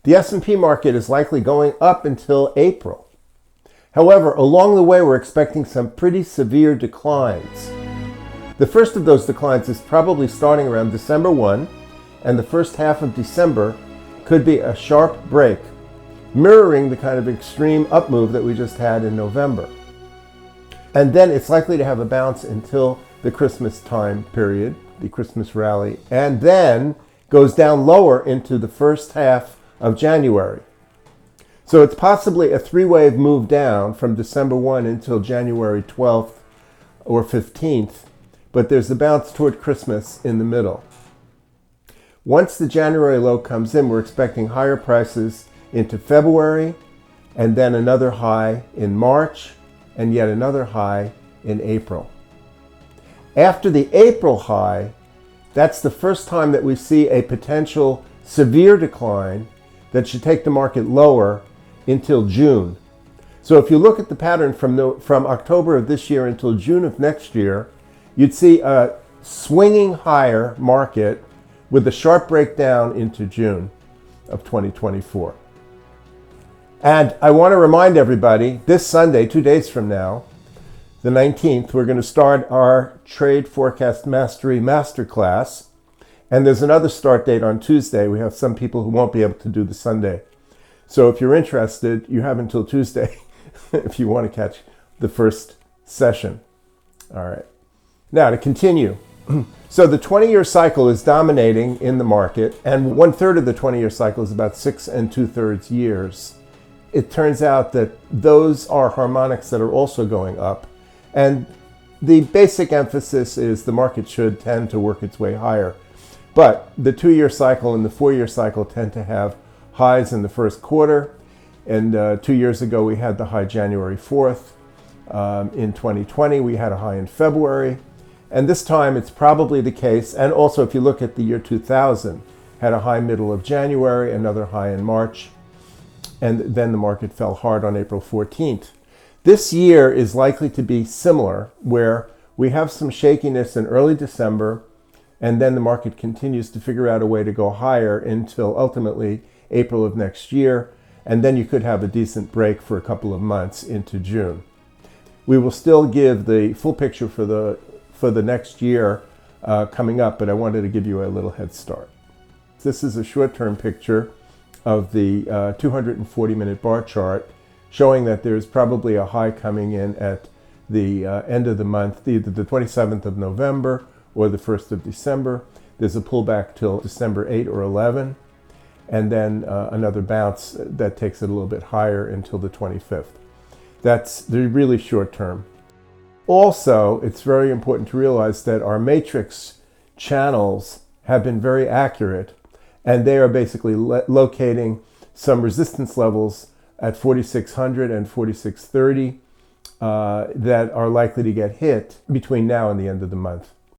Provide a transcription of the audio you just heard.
The S&P market is likely going up until April. However, along the way, we're expecting some pretty severe declines. The first of those declines is probably starting around December 1, and the first half of December could be a sharp break, mirroring the kind of extreme up move that we just had in November. And then it's likely to have a bounce until the Christmas time period, the Christmas rally, and then goes down lower into the first half of January. So it's possibly a three-wave move down from December 1 until January 12th or 15th, but there's a bounce toward Christmas in the middle. Once the January low comes in, we're expecting higher prices into February, and then another high in March, and yet another high in April. After the April high, that's the first time that we see a potential severe decline that should take the market lower until June. So if you look at the pattern from October of this year until June of next year, you'd see a swinging higher market with a sharp breakdown into June of 2024. And I want to remind everybody, this Sunday, 2 days from now, the 19th, we're going to start our Trade Forecast Mastery Masterclass. And there's another start date on Tuesday. We have some people who won't be able to do the Sunday. So if you're interested, you have until Tuesday if you want to catch the first session. All right. Now to continue. So the 20-year cycle is dominating in the market, and 1/3 of the 20-year cycle is about 6 2/3 years. It turns out that those are harmonics that are also going up. And the basic emphasis is the market should tend to work its way higher. But the 2-year cycle and the 4-year cycle tend to have highs in the first quarter. And 2 years ago, we had the high January 4th. In 2020, we had a high in February. And this time, it's probably the case. And also, if you look at the year 2000, had a high middle of January, another high in March. And then the market fell hard on April 14th. This year is likely to be similar, where we have some shakiness in early December, and then the market continues to figure out a way to go higher until ultimately April of next year, and then you could have a decent break for a couple of months into June. We will still give the full picture for the next year coming up, but I wanted to give you a little head start. This is a short-term picture of the 240-minute bar chart, showing that there's probably a high coming in at the end of the month, either the 27th of November or the 1st of December. There's a pullback till December 8 or 11, and then another bounce that takes it a little bit higher until the 25th. That's the really short term. Also, it's very important to realize that our matrix channels have been very accurate, and they are basically locating some resistance levels at 4,600 and 4,630 that are likely to get hit between now and the end of the month.